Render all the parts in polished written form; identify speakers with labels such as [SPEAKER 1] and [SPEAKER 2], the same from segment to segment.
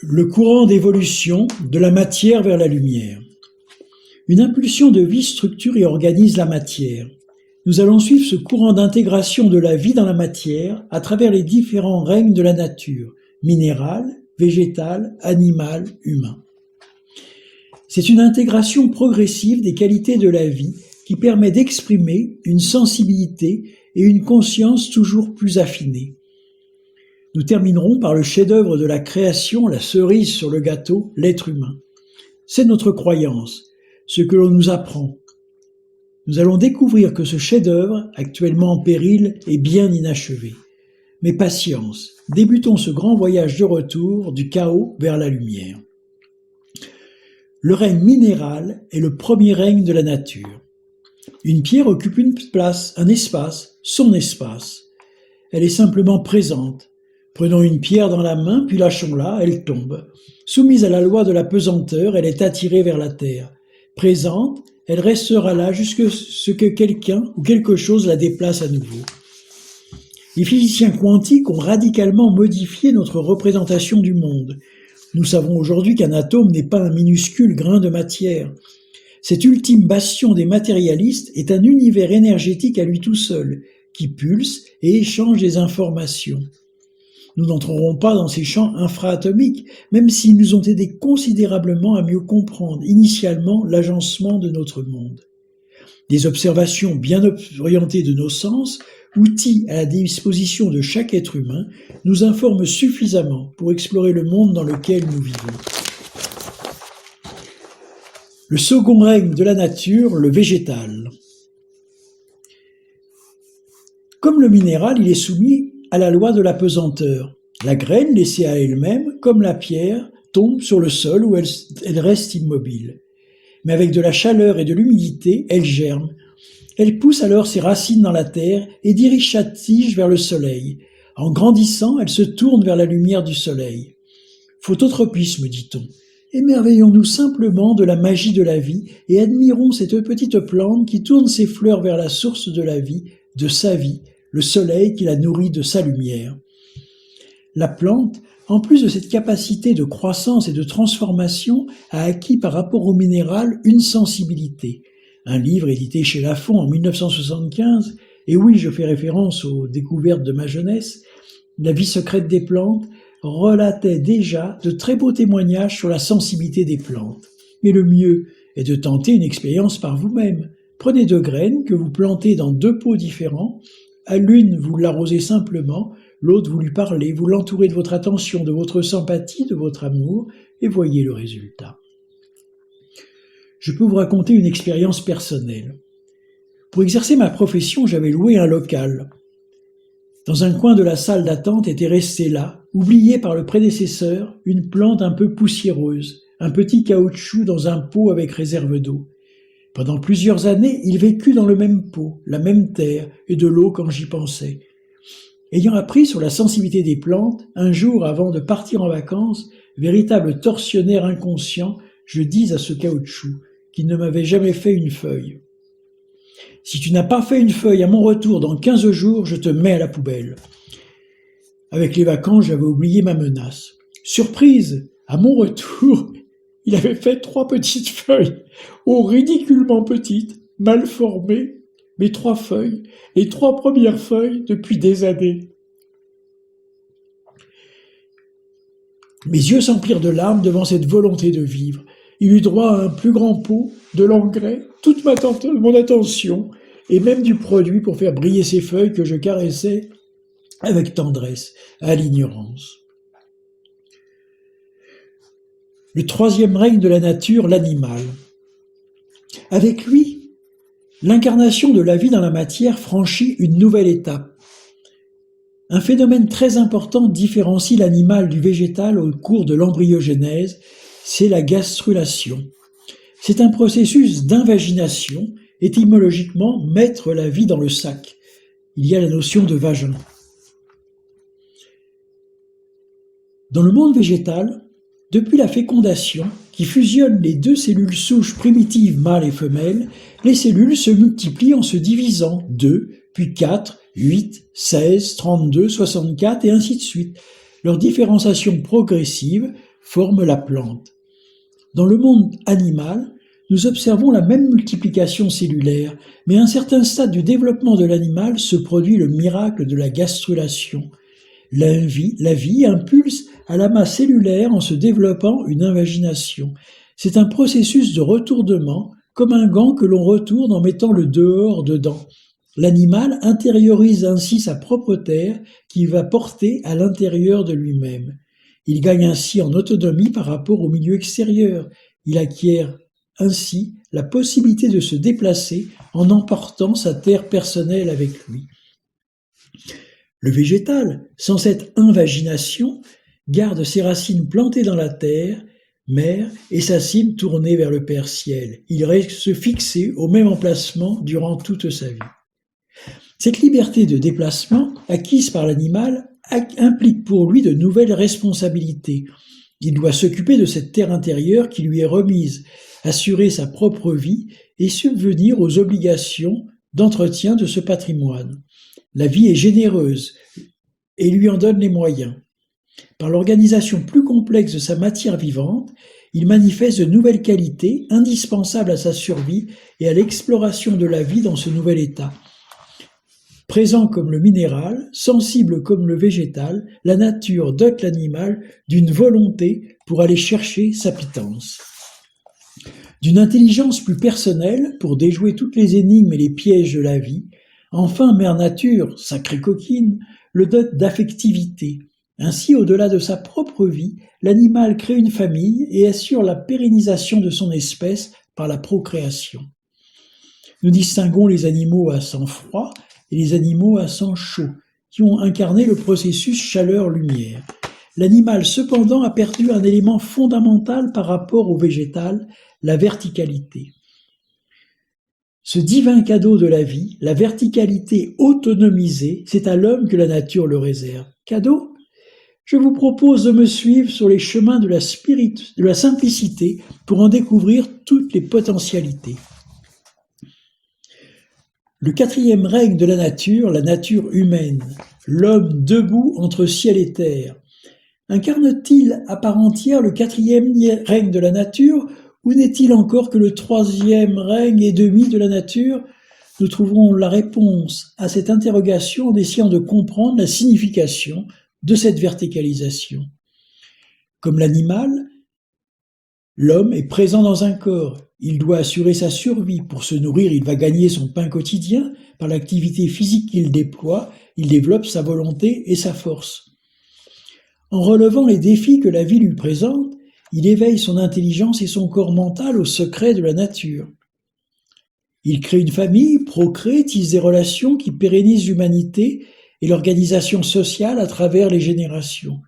[SPEAKER 1] Le courant d'évolution de la matière vers la lumière. Une impulsion de vie structure et organise la matière. Nous allons suivre ce courant d'intégration de la vie dans la matière à travers les différents règnes de la nature, minérale, végétale, animale, humain. C'est une intégration progressive des qualités de la vie qui permet d'exprimer une sensibilité et une conscience toujours plus affinées. Nous terminerons par le chef-d'œuvre de la création, la cerise sur le gâteau, l'être humain. C'est notre croyance, ce que l'on nous apprend. Nous allons découvrir que ce chef-d'œuvre, actuellement en péril, est bien inachevé. Mais patience, débutons ce grand voyage de retour du chaos vers la lumière. Le règne minéral est le premier règne de la nature. Une pierre occupe une place, un espace, son espace. Elle est simplement présente. Prenons une pierre dans la main, puis lâchons-la, elle tombe. Soumise à la loi de la pesanteur, elle est attirée vers la terre. Présente, elle restera là jusqu'à ce que quelqu'un ou quelque chose la déplace à nouveau. Les physiciens quantiques ont radicalement modifié notre représentation du monde. Nous savons aujourd'hui qu'un atome n'est pas un minuscule grain de matière. Cet ultime bastion des matérialistes est un univers énergétique à lui tout seul, qui pulse et échange des informations. Nous n'entrerons pas dans ces champs infra-atomiques, même s'ils nous ont aidés considérablement à mieux comprendre initialement l'agencement de notre monde. Des observations bien orientées de nos sens, outils à la disposition de chaque être humain, nous informent suffisamment pour explorer le monde dans lequel nous vivons. Le second règne de la nature, le végétal. Comme le minéral, il est soumis à la loi de la pesanteur. La graine, laissée à elle-même, comme la pierre, tombe sur le sol où elle reste immobile. Mais avec de la chaleur et de l'humidité, elle germe. Elle pousse alors ses racines dans la terre et dirige sa tige vers le soleil. En grandissant, elle se tourne vers la lumière du soleil. Phototropisme, dit-on. Émerveillons-nous simplement de la magie de la vie et admirons cette petite plante qui tourne ses fleurs vers la source de la vie, de sa vie, le soleil qui la nourrit de sa lumière. La plante, en plus de cette capacité de croissance et de transformation, a acquis par rapport au minéral une sensibilité. Un livre édité chez Lafon en 1975, et oui, je fais référence aux découvertes de ma jeunesse, La vie secrète des plantes, relatait déjà de très beaux témoignages sur la sensibilité des plantes. Mais le mieux est de tenter une expérience par vous-même. Prenez 2 graines que vous plantez dans 2 pots différents. À l'une, vous l'arrosez simplement, l'autre, vous lui parlez, vous l'entourez de votre attention, de votre sympathie, de votre amour, et voyez le résultat. Je peux vous raconter une expérience personnelle. Pour exercer ma profession, j'avais loué un local. Dans un coin de la salle d'attente était restée là, oubliée par le prédécesseur, une plante un peu poussiéreuse, un petit caoutchouc dans un pot avec réserve d'eau. Pendant plusieurs années, il vécut dans le même pot, la même terre et de l'eau quand j'y pensais. Ayant appris sur la sensibilité des plantes, un jour avant de partir en vacances, véritable tortionnaire inconscient, je dis à ce caoutchouc qu'il ne m'avait jamais fait une feuille. Si tu n'as pas fait une feuille à mon retour dans 15 jours, je te mets à la poubelle. Avec les vacances, j'avais oublié ma menace. Surprise, à mon retour, il avait fait 3 petites feuilles, ridiculement petites, mal formées, mais 3 feuilles, les 3 premières feuilles depuis des années. Mes yeux s'emplirent de larmes devant cette volonté de vivre. Il eut droit à un plus grand pot, de l'engrais, toute mon attention, et même du produit pour faire briller ces feuilles que je caressais avec tendresse, à l'ignorance. Le 3e règne de la nature, l'animal. Avec lui, l'incarnation de la vie dans la matière franchit une nouvelle étape. Un phénomène très important différencie l'animal du végétal au cours de l'embryogenèse, c'est la gastrulation. C'est un processus d'invagination, étymologiquement mettre la vie dans le sac. Il y a la notion de vagin. Dans le monde végétal, depuis la fécondation, qui fusionne les 2 cellules souches primitives mâles et femelles, les cellules se multiplient en se divisant 2, puis 4, 8, 16, 32, 64 et ainsi de suite. Leur différenciation progressive forment la plante. Dans le monde animal, nous observons la même multiplication cellulaire, mais à un certain stade du développement de l'animal se produit le miracle de la gastrulation. La vie impulse à la masse cellulaire en se développant une invagination. C'est un processus de retournement, comme un gant que l'on retourne en mettant le dehors dedans. L'animal intériorise ainsi sa propre terre qu'il va porter à l'intérieur de lui-même. Il gagne ainsi en autonomie par rapport au milieu extérieur. Il acquiert ainsi la possibilité de se déplacer en emportant sa terre personnelle avec lui. Le végétal, sans cette invagination, garde ses racines plantées dans la terre, mère, et sa cime tournée vers le Père Ciel. Il reste fixé au même emplacement durant toute sa vie. Cette liberté de déplacement, acquise par l'animal, implique pour lui de nouvelles responsabilités. Il doit s'occuper de cette terre intérieure qui lui est remise, assurer sa propre vie et subvenir aux obligations d'entretien de ce patrimoine. La vie est généreuse et lui en donne les moyens. Par l'organisation plus complexe de sa matière vivante, il manifeste de nouvelles qualités indispensables à sa survie et à l'exploration de la vie dans ce nouvel état. Présent comme le minéral, sensible comme le végétal, la nature dote l'animal d'une volonté pour aller chercher sa pitance. D'une intelligence plus personnelle pour déjouer toutes les énigmes et les pièges de la vie. Enfin, Mère Nature, sacrée coquine, le dote d'affectivité. Ainsi, au-delà de sa propre vie, l'animal crée une famille et assure la pérennisation de son espèce par la procréation. Nous distinguons les animaux à sang froid et les animaux à sang chaud, qui ont incarné le processus chaleur-lumière. L'animal, cependant, a perdu un élément fondamental par rapport au végétal, la verticalité. Ce divin cadeau de la vie, la verticalité autonomisée, c'est à l'homme que la nature le réserve. Cadeau ? Je vous propose de me suivre sur les chemins de la simplicité pour en découvrir toutes les potentialités. Le quatrième règne de la nature humaine, l'homme debout entre ciel et terre. Incarne-t-il à part entière le quatrième règne de la nature ou n'est-il encore que le troisième règne et demi de la nature ? Nous trouverons la réponse à cette interrogation en essayant de comprendre la signification de cette verticalisation. Comme l'animal, l'homme est présent dans un corps. Il doit assurer sa survie. Pour se nourrir, il va gagner son pain quotidien. Par l'activité physique qu'il déploie, il développe sa volonté et sa force. En relevant les défis que la vie lui présente, il éveille son intelligence et son corps mental aux secrets de la nature. Il crée une famille, procrée, tisse des relations qui pérennisent l'humanité et l'organisation sociale à travers les générations.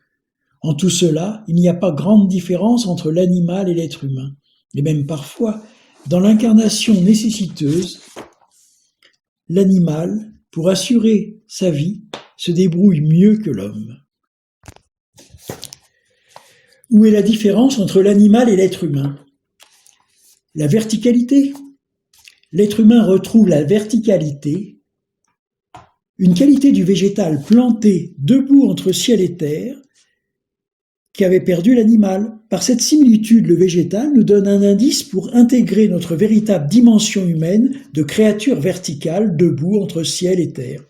[SPEAKER 1] En tout cela, il n'y a pas grande différence entre l'animal et l'être humain. Et même parfois, dans l'incarnation nécessiteuse, l'animal, pour assurer sa vie, se débrouille mieux que l'homme. Où est la différence entre l'animal et l'être humain ? La verticalité. L'être humain retrouve la verticalité, une qualité du végétal planté debout entre ciel et terre, qui avait perdu l'animal. Par cette similitude, le végétal nous donne un indice pour intégrer notre véritable dimension humaine de créature verticale debout entre ciel et terre.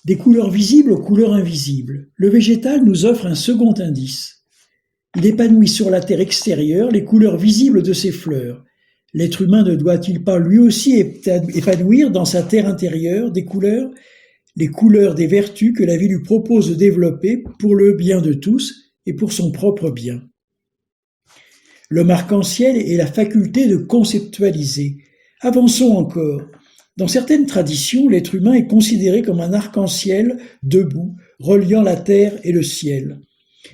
[SPEAKER 1] Des couleurs visibles aux couleurs invisibles. Le végétal nous offre un second indice. Il épanouit sur la terre extérieure les couleurs visibles de ses fleurs. L'être humain ne doit-il pas lui aussi épanouir dans sa terre intérieure des couleurs, les couleurs des vertus que la vie lui propose de développer pour le bien de tous et pour son propre bien. L'homme arc-en-ciel est la faculté de conceptualiser. Avançons encore. Dans certaines traditions, l'être humain est considéré comme un arc-en-ciel debout, reliant la terre et le ciel.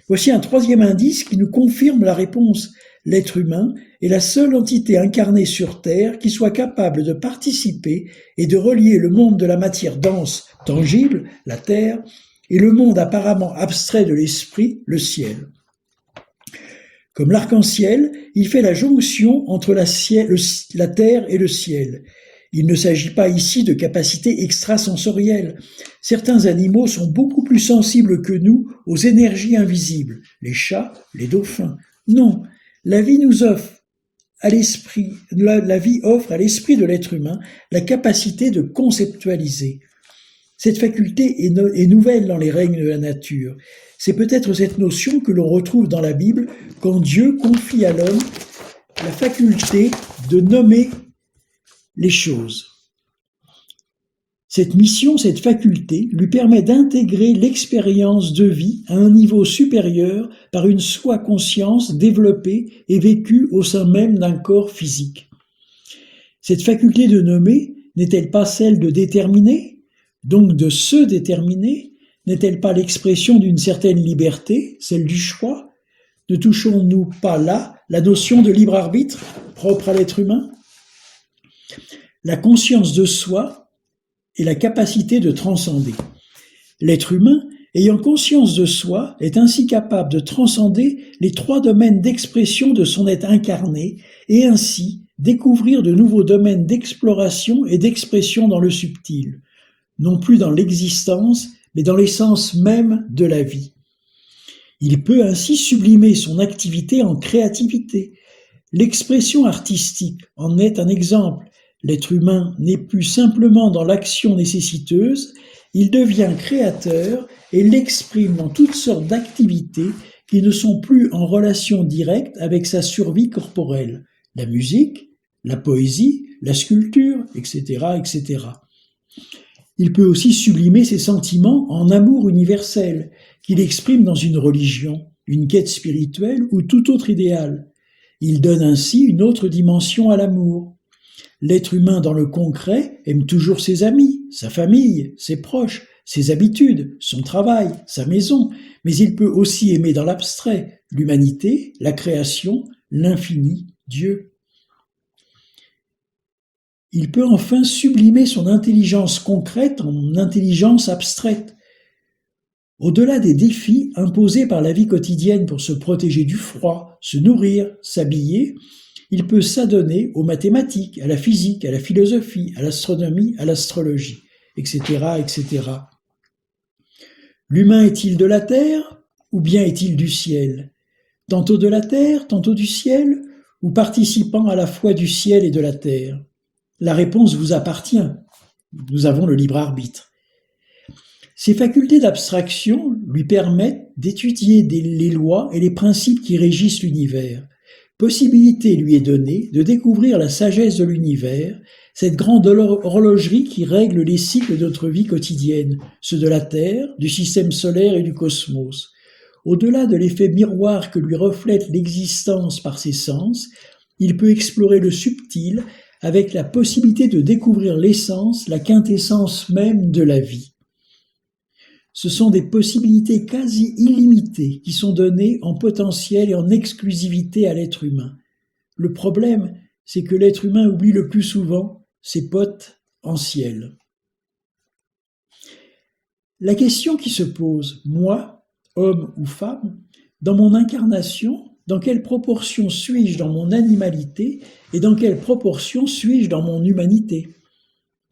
[SPEAKER 1] Voici un troisième indice qui nous confirme la réponse. L'être humain est la seule entité incarnée sur Terre qui soit capable de participer et de relier le monde de la matière dense, tangible, la Terre, et le monde apparemment abstrait de l'esprit, le ciel. Comme l'arc-en-ciel, il fait la jonction entre la terre et le ciel. Il ne s'agit pas ici de capacités extrasensorielles. Certains animaux sont beaucoup plus sensibles que nous aux énergies invisibles, les chats, les dauphins. Non, la vie nous offre à l'esprit, la vie offre à l'esprit de l'être humain la capacité de conceptualiser. Cette faculté est nouvelle dans les règnes de la nature. C'est peut-être cette notion que l'on retrouve dans la Bible quand Dieu confie à l'homme la faculté de nommer les choses. Cette mission, cette faculté, lui permet d'intégrer l'expérience de vie à un niveau supérieur par une soi-conscience développée et vécue au sein même d'un corps physique. Cette faculté de nommer n'est-elle pas celle de déterminer, donc de se déterminer? N'est-elle pas l'expression d'une certaine liberté, celle du choix? Ne touchons-nous pas là la notion de libre arbitre propre à l'être humain? La conscience de soi est la capacité de transcender. L'être humain, ayant conscience de soi, est ainsi capable de transcender les 3 domaines d'expression de son être incarné et ainsi découvrir de nouveaux domaines d'exploration et d'expression dans le subtil, non plus dans l'existence, mais dans l'essence même de la vie. Il peut ainsi sublimer son activité en créativité. L'expression artistique en est un exemple. L'être humain n'est plus simplement dans l'action nécessiteuse, il devient créateur et l'exprime dans toutes sortes d'activités qui ne sont plus en relation directe avec sa survie corporelle. La musique, la poésie, la sculpture, etc., etc. Il peut aussi sublimer ses sentiments en amour universel, qu'il exprime dans une religion, une quête spirituelle ou tout autre idéal. Il donne ainsi une autre dimension à l'amour. L'être humain dans le concret aime toujours ses amis, sa famille, ses proches, ses habitudes, son travail, sa maison, mais il peut aussi aimer dans l'abstrait, l'humanité, la création, l'infini, Dieu. Il peut enfin sublimer son intelligence concrète en intelligence abstraite. Au-delà des défis imposés par la vie quotidienne pour se protéger du froid, se nourrir, s'habiller, il peut s'adonner aux mathématiques, à la physique, à la philosophie, à l'astronomie, à l'astrologie, etc., etc. L'humain est-il de la terre ou bien est-il du ciel? Tantôt de la terre, tantôt du ciel, ou participant à la fois du ciel et de la terre? La réponse vous appartient. Nous avons le libre arbitre. Ses facultés d'abstraction lui permettent d'étudier les lois et les principes qui régissent l'univers. Possibilité lui est donnée de découvrir la sagesse de l'univers, cette grande horlogerie qui règle les cycles de notre vie quotidienne, ceux de la Terre, du système solaire et du cosmos. Au-delà de l'effet miroir que lui reflète l'existence par ses sens, il peut explorer le subtil avec la possibilité de découvrir l'essence, la quintessence même de la vie. Ce sont des possibilités quasi illimitées qui sont données en potentiel et en exclusivité à l'être humain. Le problème, c'est que l'être humain oublie le plus souvent ses potes en ciel. La question qui se pose, moi, homme ou femme, dans mon incarnation, dans quelle proportion suis-je dans mon animalité et dans quelle proportion suis-je dans mon humanité?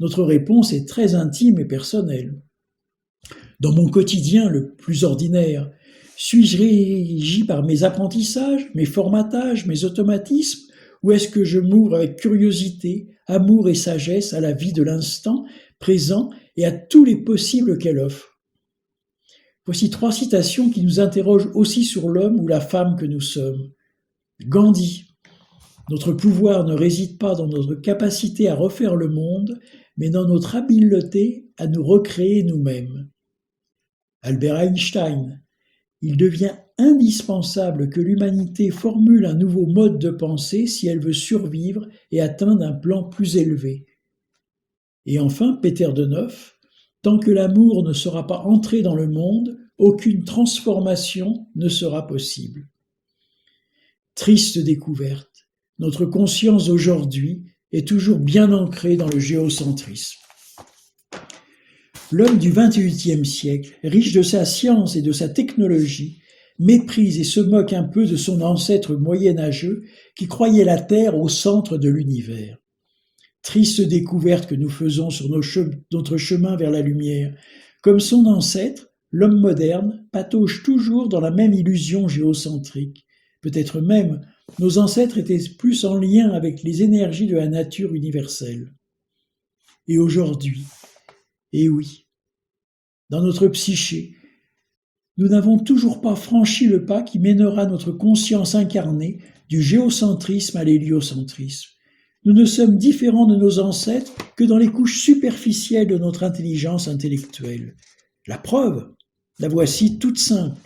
[SPEAKER 1] Notre réponse est très intime et personnelle. Dans mon quotidien le plus ordinaire, suis-je régi par mes apprentissages, mes formatages, mes automatismes, ou est-ce que je m'ouvre avec curiosité, amour et sagesse à la vie de l'instant présent et à tous les possibles qu'elle offre? Voici 3 citations qui nous interrogent aussi sur l'homme ou la femme que nous sommes. Gandhi. Notre pouvoir ne réside pas dans notre capacité à refaire le monde, mais dans notre habileté à nous recréer nous-mêmes. Albert Einstein. Il devient indispensable que l'humanité formule un nouveau mode de pensée si elle veut survivre et atteindre un plan plus élevé. Et enfin, Peter de Neuf. Tant que l'amour ne sera pas entré dans le monde, aucune transformation ne sera possible. Triste découverte. Notre conscience d'aujourd'hui est toujours bien ancrée dans le géocentrisme. L'homme du XXVIIIe siècle, riche de sa science et de sa technologie, méprise et se moque un peu de son ancêtre moyenâgeux qui croyait la Terre au centre de l'univers. Triste découverte que nous faisons sur notre chemin vers la lumière. Comme son ancêtre, l'homme moderne patauge toujours dans la même illusion géocentrique. Peut-être même nos ancêtres étaient plus en lien avec les énergies de la nature universelle. Et aujourd'hui, et oui, dans notre psyché, nous n'avons toujours pas franchi le pas qui mènera notre conscience incarnée du géocentrisme à l'héliocentrisme. Nous ne sommes différents de nos ancêtres que dans les couches superficielles de notre intelligence intellectuelle. La preuve, la voici toute simple.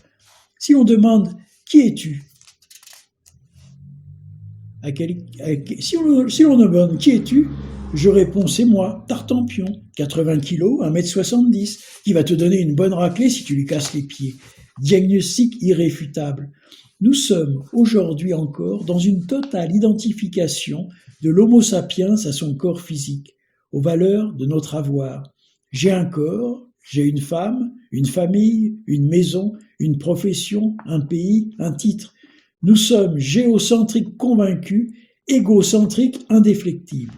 [SPEAKER 1] Si on demande « Qui es-tu » si on demande « Qui es-tu » je réponds « C'est moi, Tartampion, 80 kilos, 1m70, qui va te donner une bonne raclée si tu lui casses les pieds. » Diagnostic irréfutable. Nous sommes aujourd'hui encore dans une totale identification de l'homo sapiens à son corps physique, aux valeurs de notre avoir. J'ai un corps, j'ai une femme, une famille, une maison, une profession, un pays, un titre. Nous sommes géocentriques convaincus, égocentriques indéflectibles.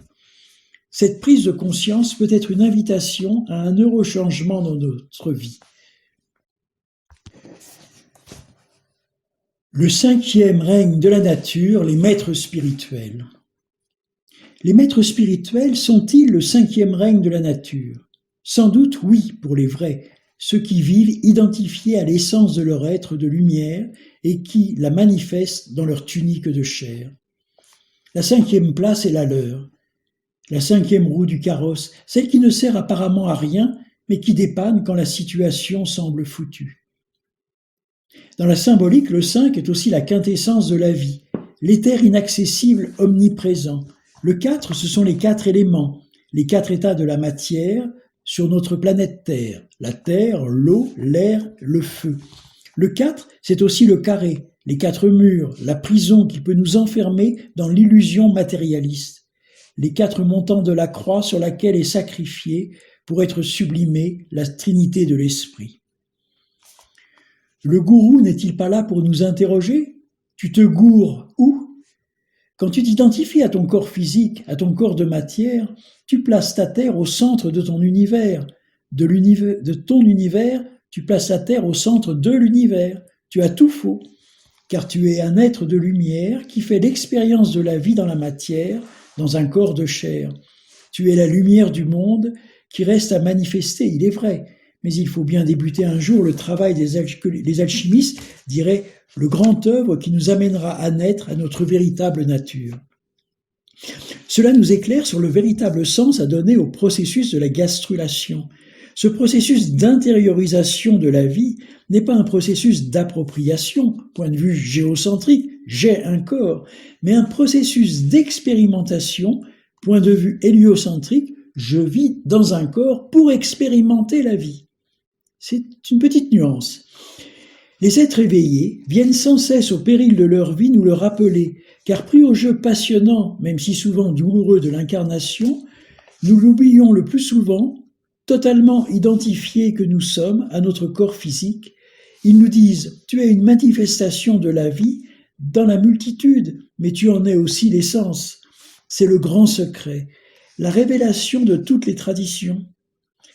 [SPEAKER 1] Cette prise de conscience peut être une invitation à un heureux changement dans notre vie. Le 5e règne de la nature, les maîtres spirituels. Les maîtres spirituels sont-ils le 5e règne de la nature ? Sans doute oui, pour les vrais, ceux qui vivent identifiés à l'essence de leur être de lumière et qui la manifestent dans leur tunique de chair. La 5e place est la leur, la 5e roue du carrosse, celle qui ne sert apparemment à rien, mais qui dépanne quand la situation semble foutue. Dans la symbolique, le 5 est aussi la quintessence de la vie, l'éther inaccessible omniprésent. Le 4, ce sont les 4 éléments, les 4 états de la matière sur notre planète Terre, la terre, l'eau, l'air, le feu. Le 4, c'est aussi le carré, les 4 murs, la prison qui peut nous enfermer dans l'illusion matérialiste. Les 4 montants de la croix sur laquelle est sacrifiée pour être sublimée la trinité de l'esprit. Le gourou n'est-il pas là pour nous interroger ? Tu te gourres où ? Quand tu t'identifies à ton corps physique, à ton corps de matière, tu places ta terre au centre de ton univers. De ton univers, tu places la terre au centre de l'univers. Tu as tout faux, car tu es un être de lumière qui fait l'expérience de la vie dans la matière, dans un corps de chair. Tu es la lumière du monde qui reste à manifester, il est vrai, mais il faut bien débuter un jour le travail des alchimistes, dirait le grand œuvre qui nous amènera à naître à notre véritable nature. Cela nous éclaire sur le véritable sens à donner au processus de la gastrulation. Ce processus d'intériorisation de la vie n'est pas un processus d'appropriation, point de vue géocentrique, j'ai un corps, mais un processus d'expérimentation, point de vue héliocentrique, je vis dans un corps pour expérimenter la vie. C'est une petite nuance. Les êtres éveillés viennent sans cesse au péril de leur vie nous le rappeler, car pris au jeu passionnant, même si souvent douloureux de l'incarnation, nous l'oublions le plus souvent, totalement identifiés que nous sommes à notre corps physique. Ils nous disent « Tu es une manifestation de la vie dans la multitude, mais tu en es aussi l'essence. » C'est le grand secret, la révélation de toutes les traditions.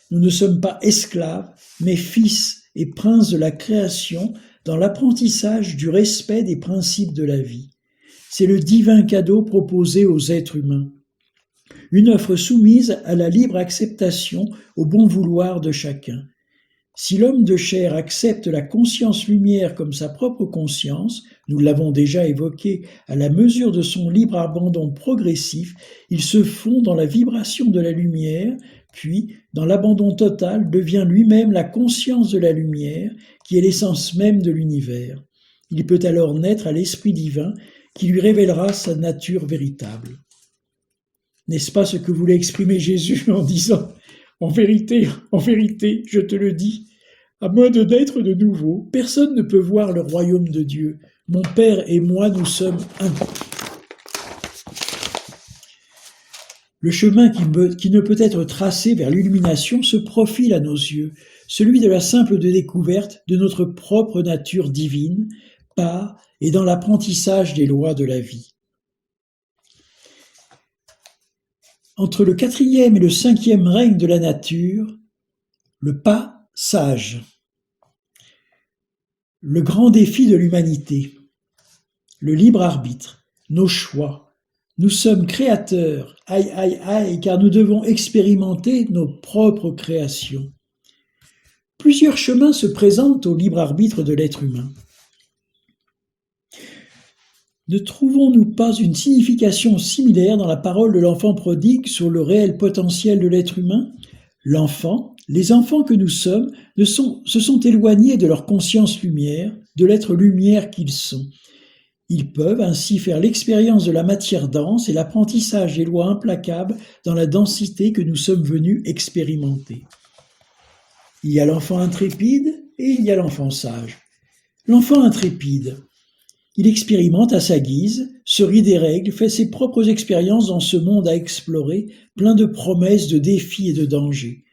[SPEAKER 1] Nous ne sommes pas esclaves, mais fils et princes de la création dans l'apprentissage du respect des principes de la vie. C'est le divin cadeau proposé aux êtres humains. Une offre soumise à la libre acceptation, au bon vouloir de chacun. Si l'homme de chair accepte la conscience-lumière comme sa propre conscience, nous l'avons déjà évoqué, à la mesure de son libre abandon progressif, il se fond dans la vibration de la lumière, puis, dans l'abandon total, devient lui-même la conscience de la lumière, qui est l'essence même de l'univers. Il peut alors naître à l'Esprit divin, qui lui révélera sa nature véritable. N'est-ce pas ce que voulait exprimer Jésus en disant « En vérité, je te le dis, à moins de naître de nouveau, personne ne peut voir le royaume de Dieu. Mon Père et moi, nous sommes un. » Le chemin qui ne peut être tracé vers l'illumination se profile à nos yeux, celui de la simple découverte de notre propre nature divine, par et dans l'apprentissage des lois de la vie. entre le 4e et le 5e règne de la nature, le pas sage. Le grand défi de l'humanité, le libre arbitre, nos choix. Nous sommes créateurs, aïe aïe aïe, car nous devons expérimenter nos propres créations. Plusieurs chemins se présentent au libre arbitre de l'être humain. Ne trouvons-nous pas une signification similaire dans la parole de l'enfant prodigue sur le réel potentiel de l'être humain ? Les enfants que nous sommes, se sont éloignés de leur conscience lumière, de l'être lumière qu'ils sont. Ils peuvent ainsi faire l'expérience de la matière dense et l'apprentissage des lois implacables dans la densité que nous sommes venus expérimenter. Il y a l'enfant intrépide et il y a l'enfant sage. L'enfant intrépide, il expérimente à sa guise, se rit des règles, fait ses propres expériences dans ce monde à explorer, plein de promesses, de défis et de dangers.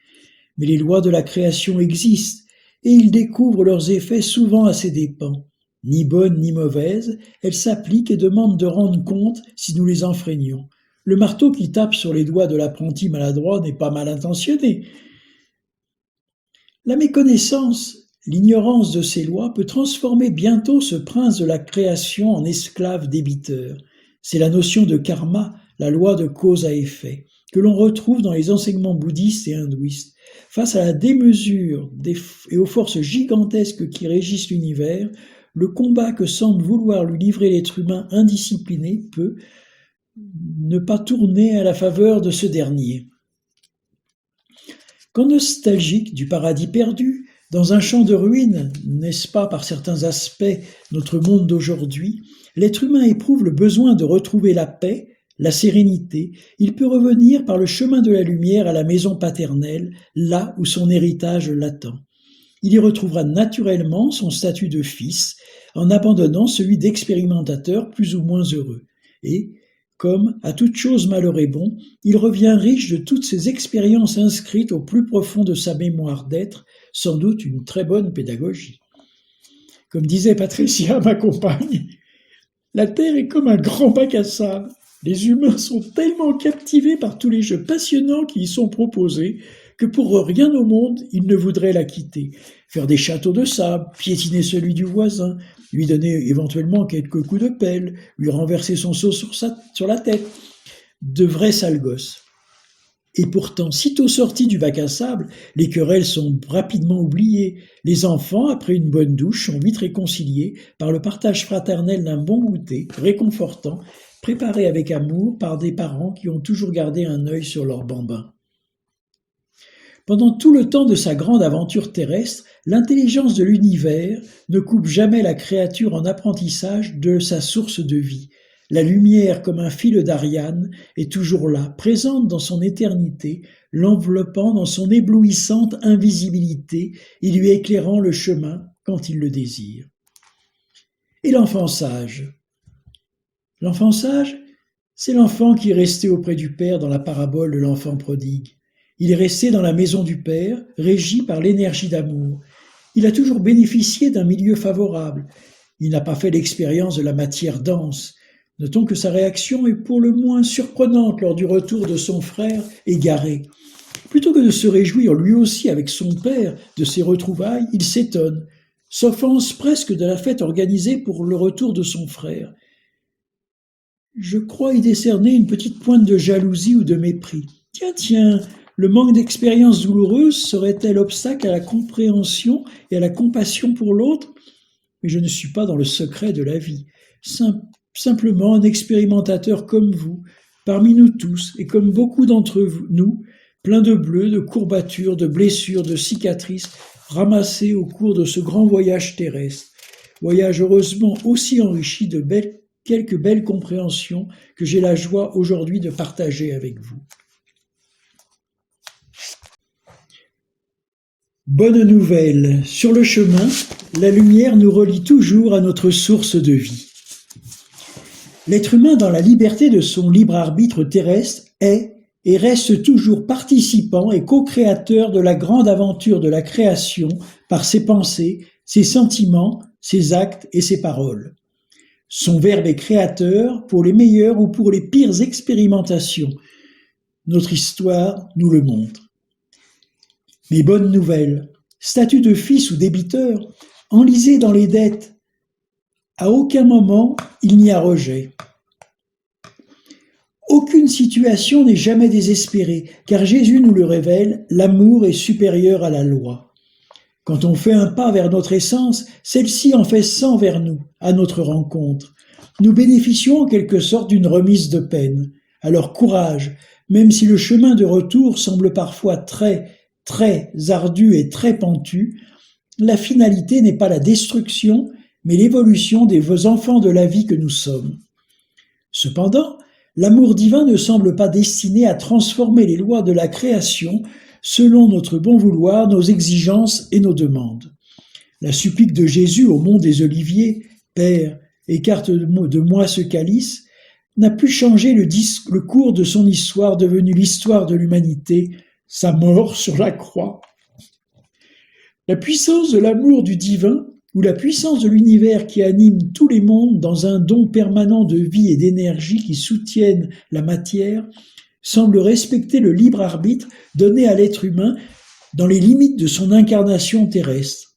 [SPEAKER 1] Mais les lois de la création existent, et il découvre leurs effets souvent à ses dépens. Ni bonnes ni mauvaises, elles s'appliquent et demandent de rendre compte si nous les enfreignons. Le marteau qui tape sur les doigts de l'apprenti maladroit n'est pas mal intentionné. La méconnaissance, l'ignorance de ces lois peut transformer bientôt ce prince de la création en esclave débiteur. C'est la notion de karma, la loi de cause à effet, que l'on retrouve dans les enseignements bouddhistes et hindouistes. Face à la démesure et aux forces gigantesques qui régissent l'univers, le combat que semble vouloir lui livrer l'être humain indiscipliné peut ne pas tourner à la faveur de ce dernier. Quand nostalgique du paradis perdu, dans un champ de ruines, n'est-ce pas par certains aspects notre monde d'aujourd'hui, l'être humain éprouve le besoin de retrouver la paix, la sérénité. Il peut revenir par le chemin de la lumière à la maison paternelle, là où son héritage l'attend. Il y retrouvera naturellement son statut de fils, en abandonnant celui d'expérimentateur plus ou moins heureux. Et, comme à toute chose malheur est bon, il revient riche de toutes ces expériences inscrites au plus profond de sa mémoire d'être, sans doute une très bonne pédagogie. Comme disait Patricia, ma compagne, la Terre est comme un grand bac à sable. Les humains sont tellement captivés par tous les jeux passionnants qui y sont proposés que pour rien au monde, ils ne voudraient la quitter. Faire des châteaux de sable, piétiner celui du voisin, lui donner éventuellement quelques coups de pelle, lui renverser son seau sur la tête. De vrais sales gosses. Et pourtant, sitôt sortis du bac à sable, les querelles sont rapidement oubliées. Les enfants, après une bonne douche, sont vite réconciliés par le partage fraternel d'un bon goûter, réconfortant, préparé avec amour par des parents qui ont toujours gardé un œil sur leurs bambins. Pendant tout le temps de sa grande aventure terrestre, l'intelligence de l'univers ne coupe jamais la créature en apprentissage de sa source de vie. La lumière, comme un fil d'Ariane, est toujours là, présente dans son éternité, l'enveloppant dans son éblouissante invisibilité et lui éclairant le chemin quand il le désire. Et l'enfant sage ? L'enfant sage, c'est l'enfant qui est resté auprès du Père dans la parabole de l'enfant prodigue. Il est resté dans la maison du Père, régi par l'énergie d'amour. Il a toujours bénéficié d'un milieu favorable. Il n'a pas fait l'expérience de la matière dense. Notons que sa réaction est pour le moins surprenante lors du retour de son frère égaré. Plutôt que de se réjouir lui aussi avec son père de ses retrouvailles, il s'étonne, s'offense presque de la fête organisée pour le retour de son frère. Je crois y décerner une petite pointe de jalousie ou de mépris. Tiens, le manque d'expérience douloureuse serait-elle obstacle à la compréhension et à la compassion pour l'autre ? Mais je ne suis pas dans le secret de la vie. Simplement un expérimentateur comme vous, parmi nous tous, et comme beaucoup d'entre nous, plein de bleus, de courbatures, de blessures, de cicatrices, ramassés au cours de ce grand voyage terrestre. Voyage heureusement aussi enrichi de quelques belles compréhensions que j'ai la joie aujourd'hui de partager avec vous. Bonne nouvelle, sur le chemin, la lumière nous relie toujours à notre source de vie. L'être humain, dans la liberté de son libre arbitre terrestre, est et reste toujours participant et co-créateur de la grande aventure de la création par ses pensées, ses sentiments, ses actes et ses paroles. Son verbe est créateur pour les meilleures ou pour les pires expérimentations. Notre histoire nous le montre. Mais bonne nouvelle, statut de fils ou débiteur, enlisé dans les dettes, à aucun moment il n'y a rejet. Aucune situation n'est jamais désespérée, car Jésus nous le révèle, l'amour est supérieur à la loi. Quand on fait un pas vers notre essence, celle-ci en fait 100 vers nous, à notre rencontre. Nous bénéficions en quelque sorte d'une remise de peine. Alors courage, même si le chemin de retour semble parfois très ardu et très pentu, la finalité n'est pas la destruction, mais l'évolution des enfants de la vie que nous sommes. Cependant, l'amour divin ne semble pas destiné à transformer les lois de la création selon notre bon vouloir, nos exigences et nos demandes. La supplique de Jésus au mont des Oliviers, « Père, écarte de moi ce calice », n'a pu changer le cours de son histoire devenue l'histoire de l'humanité, sa mort sur la croix. La puissance de l'amour du divin, ou la puissance de l'univers qui anime tous les mondes dans un don permanent de vie et d'énergie qui soutiennent la matière, semble respecter le libre arbitre donné à l'être humain dans les limites de son incarnation terrestre.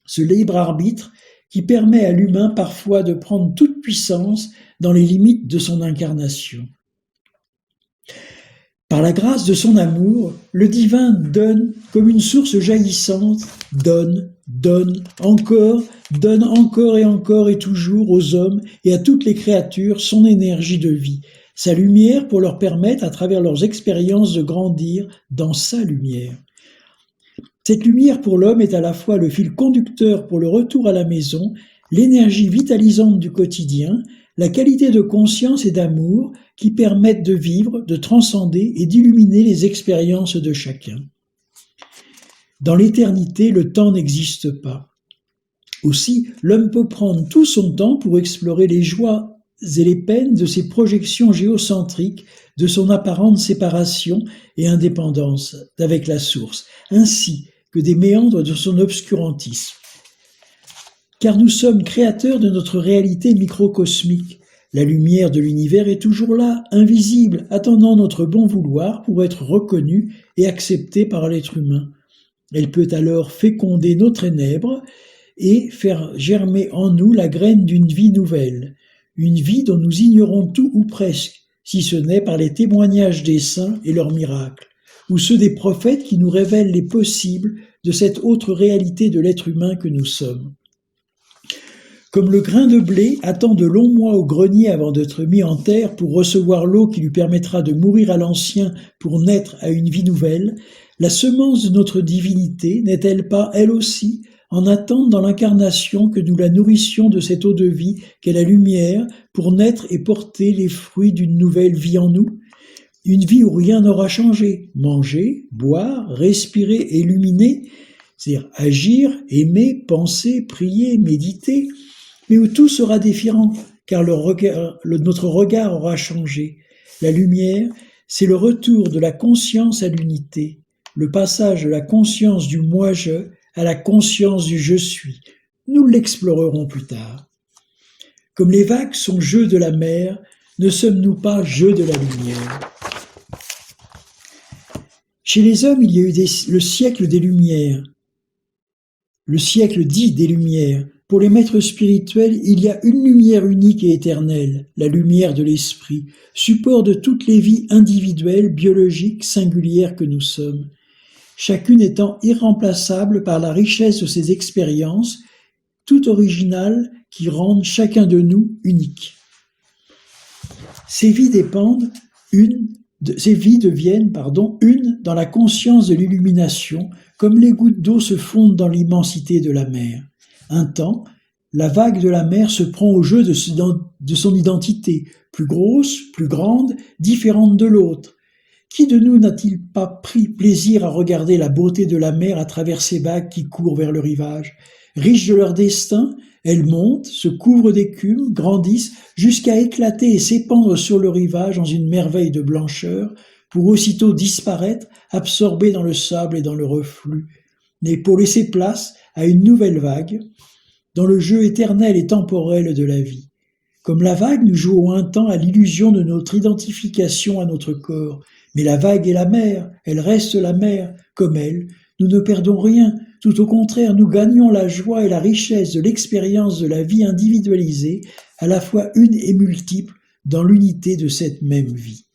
[SPEAKER 1] Ce libre arbitre qui permet à l'humain parfois de prendre toute puissance dans les limites de son incarnation. Par la grâce de son amour, le divin donne comme une source jaillissante, donne encore et encore et toujours aux hommes et à toutes les créatures son énergie de vie, sa lumière pour leur permettre, à travers leurs expériences, de grandir dans sa lumière. Cette lumière pour l'homme est à la fois le fil conducteur pour le retour à la maison, l'énergie vitalisante du quotidien, la qualité de conscience et d'amour qui permettent de vivre, de transcender et d'illuminer les expériences de chacun. Dans l'éternité, le temps n'existe pas. Aussi, l'homme peut prendre tout son temps pour explorer les joies et les peines de ses projections géocentriques, de son apparente séparation et indépendance avec la source, ainsi que des méandres de son obscurantisme. Car nous sommes créateurs de notre réalité microcosmique. La lumière de l'univers est toujours là, invisible, attendant notre bon vouloir pour être reconnue et acceptée par l'être humain. Elle peut alors féconder nos ténèbres et faire germer en nous la graine d'une vie nouvelle, une vie dont nous ignorons tout ou presque, si ce n'est par les témoignages des saints et leurs miracles, ou ceux des prophètes qui nous révèlent les possibles de cette autre réalité de l'être humain que nous sommes. Comme le grain de blé attend de longs mois au grenier avant d'être mis en terre pour recevoir l'eau qui lui permettra de mourir à l'ancien pour naître à une vie nouvelle, la semence de notre divinité n'est-elle pas, elle aussi, en attente dans l'incarnation que nous la nourrissions de cette eau de vie qu'est la lumière pour naître et porter les fruits d'une nouvelle vie en nous? Une vie où rien n'aura changé. Manger, boire, respirer et illuminer, c'est-à-dire agir, aimer, penser, prier, méditer, mais où tout sera différent, car notre regard aura changé. La lumière, c'est le retour de la conscience à l'unité, le passage de la conscience du moi-je à la conscience du je suis. Nous l'explorerons plus tard. Comme les vagues sont jeux de la mer, ne sommes-nous pas jeux de la lumière? Chez les hommes, il y a eu le siècle des Lumières, le siècle dit des Lumières. Pour les maîtres spirituels, il y a une lumière unique et éternelle, la lumière de l'esprit, support de toutes les vies individuelles, biologiques, singulières que nous sommes, chacune étant irremplaçable par la richesse de ses expériences, tout originales qui rendent chacun de nous unique. Ces vies deviennent une dans la conscience de l'illumination, comme les gouttes d'eau se fondent dans l'immensité de la mer. Un temps, la vague de la mer se prend au jeu de son identité, plus grosse, plus grande, différente de l'autre. Qui de nous n'a-t-il pas pris plaisir à regarder la beauté de la mer à travers ces vagues qui courent vers le rivage? Riches de leur destin, elles montent, se couvrent d'écume, grandissent, jusqu'à éclater et s'épandre sur le rivage dans une merveille de blancheur, pour aussitôt disparaître, absorbées dans le sable et dans le reflux, mais pour laisser place à une nouvelle vague, dans le jeu éternel et temporel de la vie. Comme la vague, nous jouons un temps à l'illusion de notre identification à notre corps, Mais la vague est la mer, elle reste la mer, comme elle, nous ne perdons rien, tout au contraire, nous gagnons la joie et la richesse de l'expérience de la vie individualisée, à la fois une et multiple, dans l'unité de cette même vie.